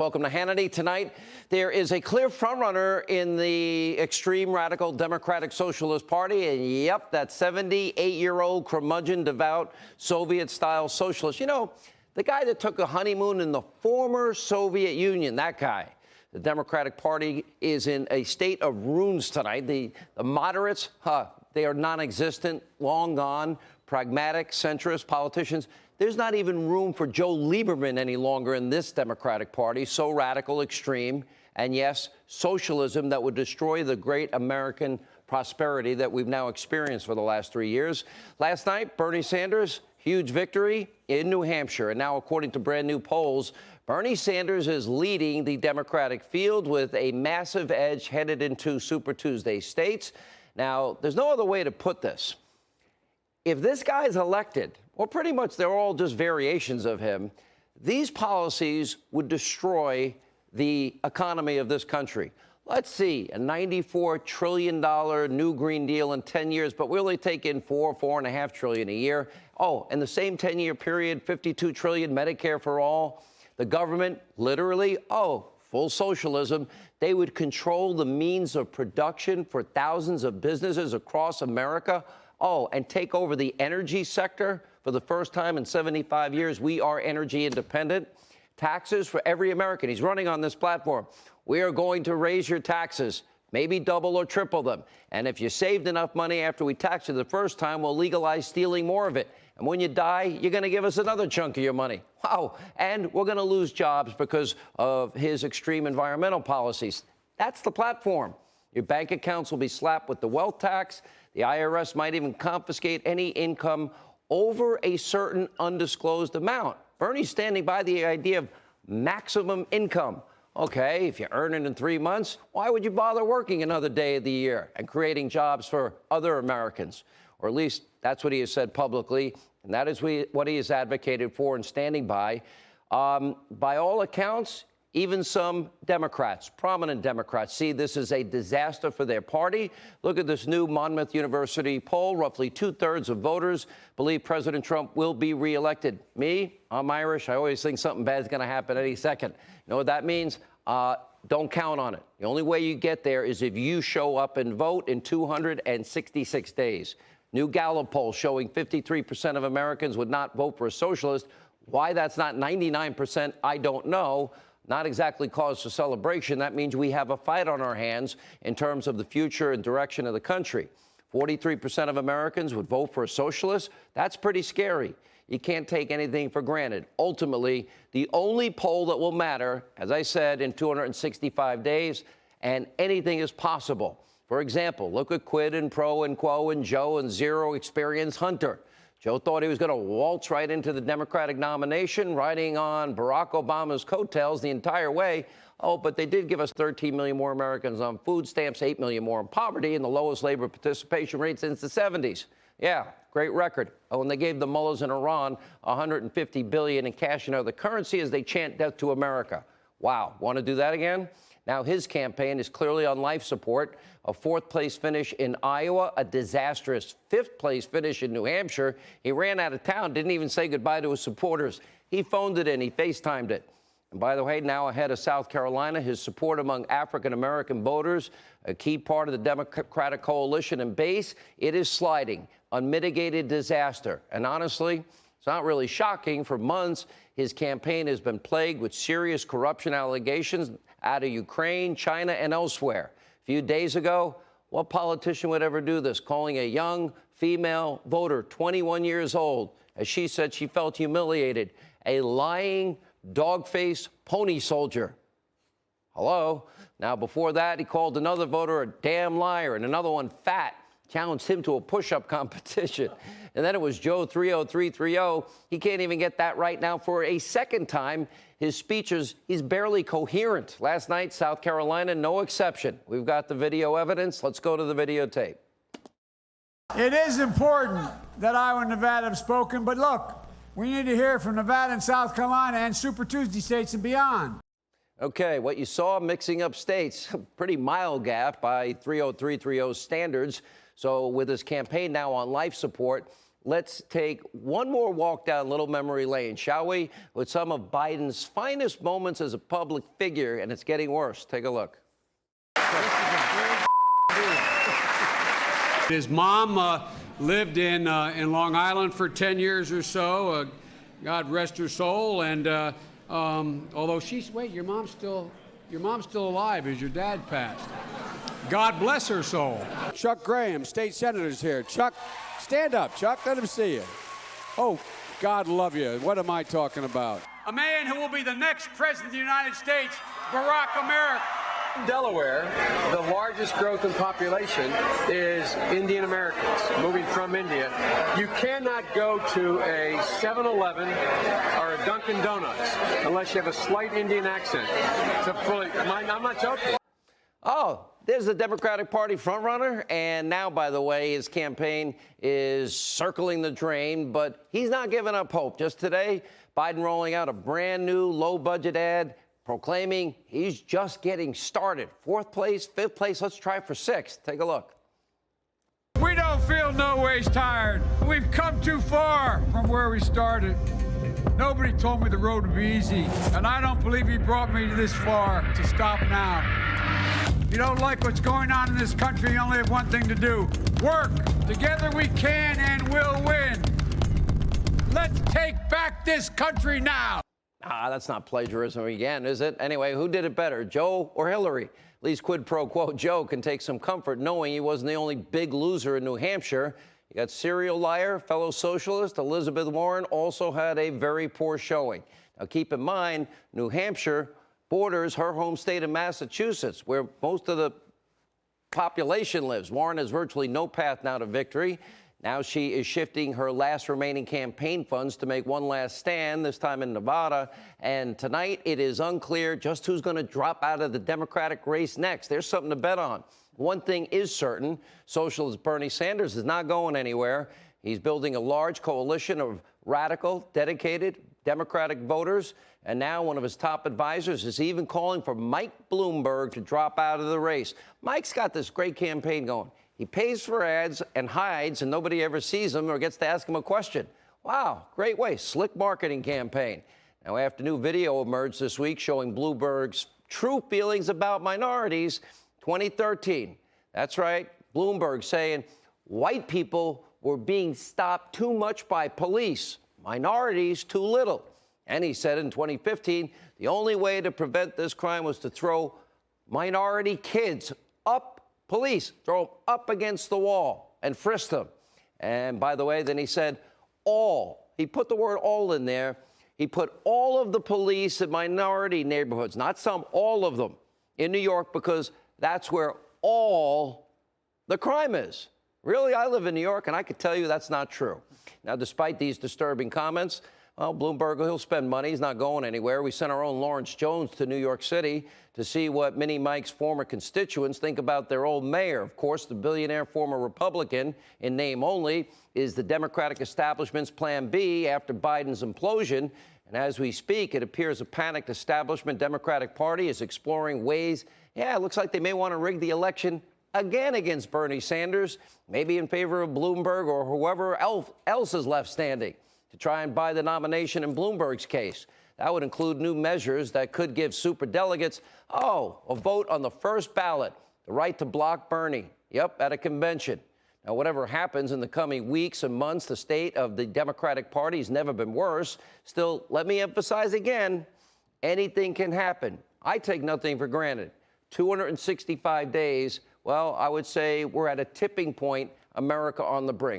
Welcome to Hannity. Tonight, there is a clear frontrunner in the extreme radical Democratic Socialist Party. And yep, that 78-year-old curmudgeon, devout Soviet-style socialist. You know, the guy that took a honeymoon in the former Soviet Union, that guy. The Democratic Party is in a state of ruins tonight. The moderates, they are non-existent, long gone, pragmatic, centrist politicians. There's not even room for Joe Lieberman any longer in this Democratic Party, so radical, extreme, and yes, socialism that would destroy the great American prosperity that we've now experienced for the last 3 years. Last night, Bernie Sanders, huge victory in New Hampshire. And now, according to brand new polls, Bernie Sanders is leading the Democratic field with a massive edge headed into Super Tuesday states. Now, there's no other way to put this. If this guy is elected, well, pretty much they're all just variations of him, these policies would destroy the economy of this country. Let's see, a $94 trillion new Green Deal in 10 years, but we only take in $4.5 trillion a year. Oh, in the same 10-year period, $52 trillion Medicare for all. The government, literally, full socialism. They would control the means of production for thousands of businesses across America. And take over the energy sector. For the first time in 75 years, we are energy independent. Taxes for every American. He's running on this platform. We are going to raise your taxes, maybe double or triple them. And if you saved enough money after we taxed you the first time, we'll legalize stealing more of it. And when you die, you're going to give us another chunk of your money. Wow. And we're going to lose jobs because of his extreme environmental policies. That's the platform. Your bank accounts will be slapped with the wealth tax. The IRS might even confiscate any income over a certain undisclosed amount. Bernie's standing by the idea of maximum income. Okay, if you earn it in 3 months, why would you bother working another day of the year and creating jobs for other Americans? Or at least that's what he has said publicly, and that is what he has advocated for and standing by. By all accounts, even some Democrats, prominent Democrats, see this as a disaster for their party. Look at this new Monmouth University poll. Roughly 2/3 of voters believe President Trump will be reelected. Me, I'm Irish. I always think something bad is going to happen any second. You know what that means? Don't count on it. The only way you get there is if you show up and vote in 266 days. New Gallup poll showing 53% of Americans would not vote for a socialist. Why that's not 99%, I don't know. Not exactly cause for celebration. That means we have a fight on our hands in terms of the future and direction of the country. 43% of Americans would vote for a socialist. That's pretty scary. You can't take anything for granted. Ultimately, the only poll that will matter, as I said, in 265 days, and anything is possible. For example, look at Quid and Pro and Quo and Joe and Zero Experience Hunter. Joe thought he was going to waltz right into the Democratic nomination, riding on Barack Obama's coattails the entire way. But they did give us 13 million more Americans on food stamps, 8 million more in poverty, and the lowest labor participation rate since the 70s. Yeah, great record. And they gave the mullahs in Iran $150 billion in cash and other currency as they chant death to America. Wow. Want to do that again? Now, his campaign is clearly on life support. A fourth-place finish in Iowa, a disastrous fifth-place finish in New Hampshire. He ran out of town, didn't even say goodbye to his supporters. He phoned it in. He FaceTimed it. And by the way, now ahead of South Carolina, his support among African-American voters, a key part of the Democratic coalition and base, it is sliding. Unmitigated disaster. And honestly, it's not really shocking. For months, his campaign has been plagued with serious corruption allegations out of Ukraine, China, and elsewhere. A few days ago, what politician would ever do this? Calling a young female voter, 21 years old, as she said she felt humiliated, a lying, dog-faced pony soldier. Hello? Now, before that, he called another voter a damn liar and another one fat. Challenged him to a push-up competition. And then it was Joe 30330. He can't even get that right now for a second time. His speeches, he's barely coherent. Last night, South Carolina, no exception. We've got the video evidence. Let's go to the videotape. It is important that Iowa and Nevada have spoken, but look, we need to hear from Nevada and South Carolina and Super Tuesday states and beyond. Okay, what you saw mixing up states, pretty mild gaffe by 30330's standards. So with his campaign now on life support, let's take one more walk down little memory lane, shall we? With some of Biden's finest moments as a public figure, and it's getting worse. Take a look. His mom lived in Long Island for 10 years or so. God rest her soul. And although your mom's still alive as your dad passed. God bless her soul. Chuck Graham, state senator's here. Chuck, stand up, Chuck. Let him see you. Oh, God love you. What am I talking about? A man who will be the next president of the United States, Barack America. In Delaware, the largest growth in population is Indian Americans moving from India. You cannot go to a 7-Eleven or a Dunkin' Donuts unless you have a slight Indian accent. I'm not joking. Oh, there's the Democratic Party frontrunner, and now, by the way, his campaign is circling the drain, but he's not giving up hope. Just today, Biden rolling out a brand new low-budget ad proclaiming he's just getting started. 4th place, 5th place, let's try for 6th. Take a look. We don't feel no ways tired. We've come too far from where we started. Nobody told me the road would be easy, and I don't believe he brought me this far to stop now. If you don't like what's going on in this country, you only have one thing to do: work. Together we can and will win. Let's take back this country now. That's not plagiarism again, is it? Anyway, who did it better, Joe or Hillary? At least quid pro quo Joe can take some comfort knowing he wasn't the only big loser in New Hampshire. You got serial liar, fellow socialist Elizabeth Warren also had a very poor showing. Now keep in mind, New Hampshire borders her home state of Massachusetts, where most of the population lives. Warren has virtually no path now to victory. Now she is shifting her last remaining campaign funds to make one last stand, this time in Nevada. And tonight, it is unclear just who's going to drop out of the Democratic race next. There's something to bet on. One thing is certain: socialist Bernie Sanders is not going anywhere. He's building a large coalition of radical, dedicated Democratic voters. And now one of his top advisors is even calling for Mike Bloomberg to drop out of the race. Mike's got this great campaign going. He pays for ads and hides, and nobody ever sees him or gets to ask him a question. Wow, great way, slick marketing campaign. Now, after new video emerged this week showing Bloomberg's true feelings about minorities, 2013. That's right, Bloomberg saying white people were being stopped too much by police, minorities too little. And he said in 2015, the only way to prevent this crime was to throw minority kids throw them up against the wall and frisk them. And by the way, then he said all. He put the word all in there. He put all of the police in minority neighborhoods, not some, all of them, in New York, because that's where all the crime is. Really, I live in New York, and I could tell you that's not true. Now, despite these disturbing comments, well, Bloomberg, he'll spend money. He's not going anywhere. We sent our own Lawrence Jones to New York City to see what Mini Mike's former constituents think about their old mayor. Of course, the billionaire former Republican, in name only, is the Democratic establishment's plan B after Biden's implosion. And as we speak, it appears a panicked establishment Democratic Party is exploring ways, it looks like they may want to rig the election again against Bernie Sanders, maybe in favor of Bloomberg or whoever else is left standing, to try and buy the nomination in Bloomberg's case. That would include new measures that could give superdelegates, a vote on the first ballot, the right to block Bernie, at a convention. Now, whatever happens in the coming weeks and months, the state of the Democratic Party has never been worse. Still, let me emphasize again, anything can happen. I take nothing for granted. 265 days, I would say we're at a tipping point, America on the brink.